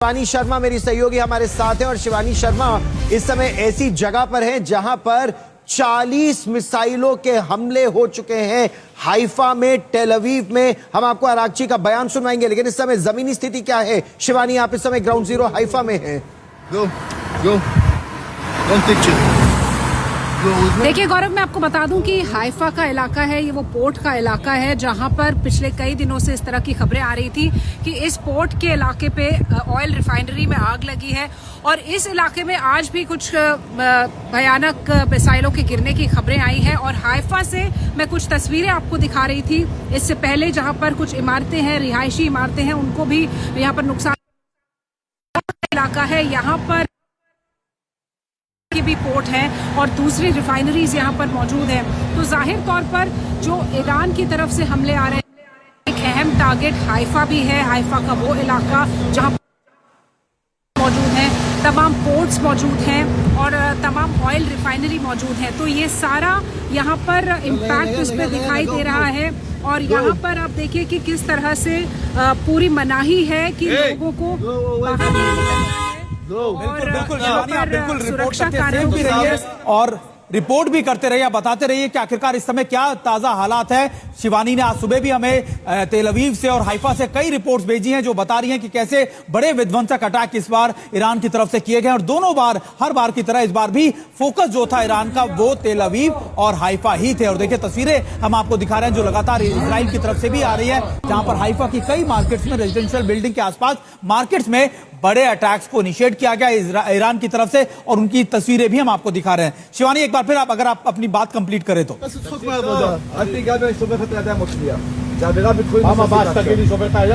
शिवानी शर्मा मेरी सहयोगी हमारे साथ हैं और शिवानी शर्मा इस समय ऐसी जगह पर है जहां पर 40 मिसाइलों के हमले हो चुके हैं हाइफा में, टेल अवीव में। हम आपको आरागची का बयान सुनवाएंगे, लेकिन इस समय जमीनी स्थिति क्या है? शिवानी, आप इस समय ग्राउंड जीरो हाइफा में हैं। देखिए गौरव, मैं आपको बता दूं कि हाइफा का इलाका है, ये वो पोर्ट का इलाका है जहां पर पिछले कई दिनों से इस तरह की खबरें आ रही थी कि इस पोर्ट के इलाके पे ऑयल रिफाइनरी में आग लगी है और इस इलाके में आज भी कुछ भयानक मिसाइलों के गिरने की खबरें आई हैं। और हाइफा से मैं कुछ तस्वीरें आपको दिखा रही थी इससे पहले, जहां पर कुछ इमारतें हैं, रिहायशी इमारतें हैं, उनको भी यहाँ पर नुकसान इलाका है। यहाँ पर की भी पोर्ट है और दूसरी रिफाइनरीज यहाँ पर मौजूद है। तो जाहिर तौर पर जो ईरान की तरफ से हमले आ रहे हैं, एक अहम टारगेट हाइफा भी है। हाइफा का वो इलाका जहाँ मौजूद है, तमाम पोर्ट्स मौजूद हैं और तमाम ऑयल रिफाइनरी मौजूद है। तो ये सारा यहाँ पर इम्पैक्ट इस पर दिखाई दे रहा है। और यहाँ पर आप देखिए कि किस तरह से पूरी मनाही है कि लोगों को बाहर नहीं निकलना है। बिल्कुल शिवानी, आप बिल्कुल रिपोर्ट करते भी रहिए और रिपोर्ट भी करते रहिए, बताते रहिए कि आखिरकार इस समय क्या ताजा हालात है। शिवानी ने आज सुबह भी हमें तेल अवीव से और हाइफा से कई रिपोर्ट्स भेजी हैं जो बता रही हैं कि कैसे बड़े विध्वंसक अटैक इस बार ईरान की तरफ से किए गए और दोनों बार, हर बार की तरह इस बार भी फोकस जो था ईरान का वो तेल अवीव और हाइफा ही थे। और देखिए तस्वीरें हम आपको दिखा रहे हैं जो लगातार इजराइल की तरफ से भी आ रही है, जहां पर हाइफा की कई मार्केट्स में, रेजिडेंशियल बिल्डिंग के आसपास मार्केट्स में बड़े अटैक्स को इनिशिएट किया गया ईरान की तरफ से और उनकी तस्वीरें भी हम आपको दिखा रहे हैं। शिवानी, एक बार फिर आप अगर आप अपनी बात कंप्लीट करें तो।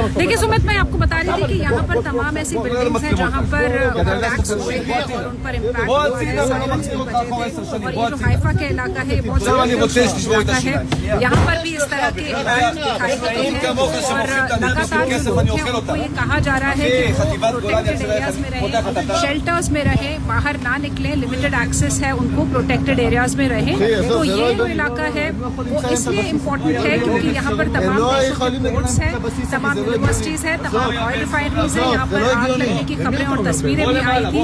देखिए सुमित, मैं आपको बता रही थी कि यहाँ पर तमाम ऐसी बिल्डिंग्स हैं जहाँ पर अटैक्स हुए हैं और उन पर इम्पैक्ट हुआ है। और ये जो हाइफा का इलाका है, बहुत इलाका है, यहाँ पर भी इस तरह के इवेंट्स दिखाई देते हैं और लगातार जो लोग हैं उनको ये कहा जा रहा है कि वो प्रोटेक्टेड एरियाज में रहें, शेल्टर्स में रहें, बाहर ना निकलें, लिमिटेड एक्सेस है उनको, प्रोटेक्टेड एरियाज में रहें। तो ये जो इलाका है वो इसलिए इम्पोर्टेंट है क्योंकि यहाँ पर तमाम पोर्ट्स हैं, तमाम यूनिवर्सिटीज हैं, तमाम ऑयल रिफाइनरीज हैं। यहाँ पर आग लगने की खबरें और तस्वीरें भी आई थी।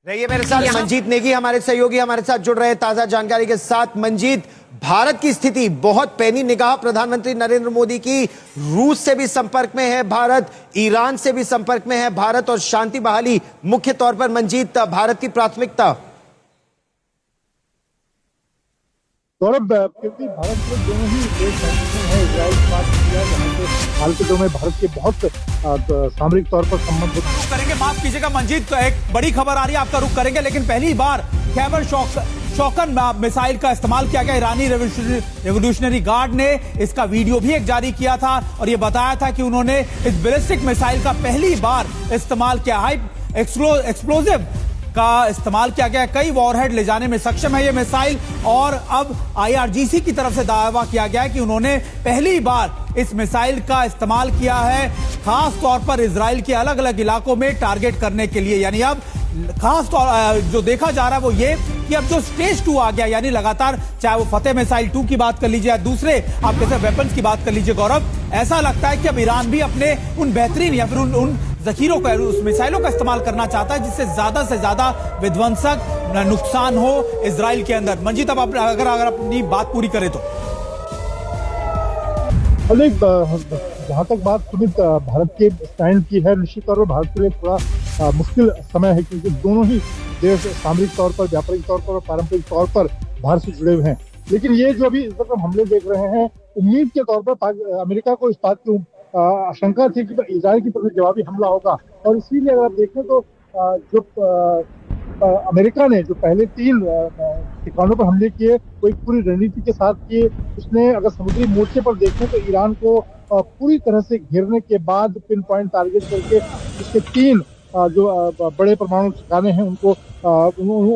रहिए मेरे साथ मंजीत नेगी हमारे सहयोगी हमारे साथ जुड़ रहे हैं ताजा जानकारी के साथ। मंजीत, भारत की स्थिति बहुत पैनी निगाह प्रधानमंत्री नरेंद्र मोदी की। रूस से भी संपर्क में है भारत, ईरान से भी संपर्क में है भारत और शांति बहाली मुख्य तौर पर मंजीत भारत की प्राथमिकता। गौरव, क्योंकि भारत के दोनों ही देश हैं, इजराइल की बात किया जहाँ पे हाल के दिनों में भारत के बहुत सामरिक तौर पर संबंध करेंगे। माफ कीजिएगा मंजीत, एक बड़ी खबर आ रही है, आपका रुख करेंगे, लेकिन पहली बार खैबर शौकन मिसाइल का इस्तेमाल किया गया। ईरानी रेवोल्यूशनरी गार्ड ने इसका वीडियो भी एक जारी किया था और यह बताया था कि उन्होंने इस बैलिस्टिक मिसाइल का पहली बार इस्तेमाल किया। हाई एक्सप्लोजिव का इस्तेमाल किया गया, कई वॉरहेड ले जाने में सक्षम है ये मिसाइल। और अब IRGC की तरफ से दावा किया गया है कि उन्होंने पहली बार इस मिसाइल का इस्तेमाल किया है खास तौर पर इजराइल के अलग अलग इलाकों में टारगेट करने के लिए। यानी अब खास तौर जो देखा जा रहा है वो ये कि अब जो स्टेज 2 आ गया, यानी लगातार चाहे वो फतेह मिसाइल 2 की बात कर लीजिए या दूसरे आप कैसे वेपन्स की बात कर लीजिए गौरव, ऐसा लगता है कि अब ईरान भी अपने उन बेहतरीन या फिर उन जखीरों का, उस मिसाइलों का इस्तेमाल करना चाहता है जिससे ज्यादा से ज्यादा विध्वंसक नुकसान हो इजराइल के अंदर। मंजीत, अब अगर अपनी बात पूरी करें तो। जहाँ तक बात सुमित भारत के स्टैंड की है, निश्चित तौर पर भारत के लिए थोड़ा मुश्किल समय है क्योंकि दोनों ही देश सामरिक तौर पर, व्यापारिक तौर पर और पारंपरिक तौर पर भारत से जुड़े हुए हैं। लेकिन ये जो अभी इस वक्त हम हमले देख रहे हैं, उम्मीद के तौर पर अमेरिका को इस बात की आशंका थी कि इजराइल की तरफ जवाबी हमला होगा और इसीलिए अगर आप देखें तो जो अमेरिका ने जो पहले 3 ठिकानों पर हमले किए वो एक पूरी रणनीति के साथ किए। उसने अगर समुद्री मोर्चे पर देखें तो ईरान को पूरी तरह से घेरने के बाद पिन पॉइंट टारगेट करके उसके 3 जो बड़े परमाणु ठिकाने हैं उनको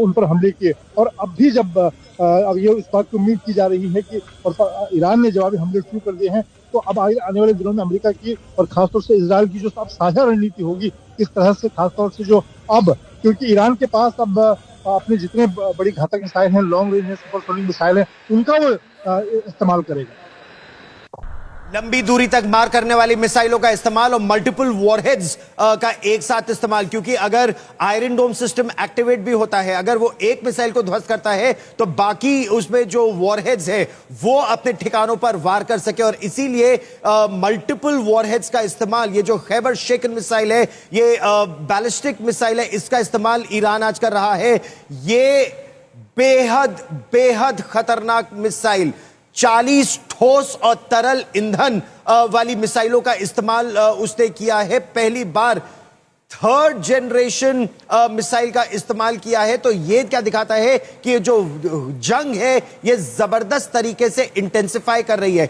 उन पर हमले किए। और अब भी जब अब ये इस बात की उम्मीद की जा रही है कि और ईरान ने जवाबी हमले शुरू कर दिए हैं, तो अब आने वाले दिनों में अमेरिका की और खासतौर से इजराइल की जो अब साझा रणनीति होगी, इस तरह से खासतौर से जो अब, क्योंकि ईरान के पास अब अपने जितने बड़ी घातक मिसाइल हैं, लॉन्ग रेंज सुपरसोनिक मिसाइल हैं, उनका वो इस्तेमाल करेगा। लंबी दूरी तक मार करने वाली मिसाइलों का इस्तेमाल और मल्टीपल वॉरहेड्स का एक साथ इस्तेमाल, क्योंकि अगर आयरन डोम सिस्टम एक्टिवेट भी होता है, अगर वो एक मिसाइल को ध्वस्त करता है तो बाकी उसमें जो वॉरहेड्स है वो अपने ठिकानों पर वार कर सके। और इसीलिए मल्टीपल वॉरहेड्स का इस्तेमाल, ये जो खैबर शेकन मिसाइल है, ये बैलिस्टिक मिसाइल है, इसका इस्तेमाल ईरान आज कर रहा है। ये बेहद बेहद खतरनाक मिसाइल, 40 ठोस और तरल ईंधन वाली मिसाइलों का इस्तेमाल उसने किया है। पहली बार थर्ड जनरेशन मिसाइल का इस्तेमाल किया है। तो यह क्या दिखाता है कि जो जंग है ये जबरदस्त तरीके से इंटेंसिफाई कर रही है।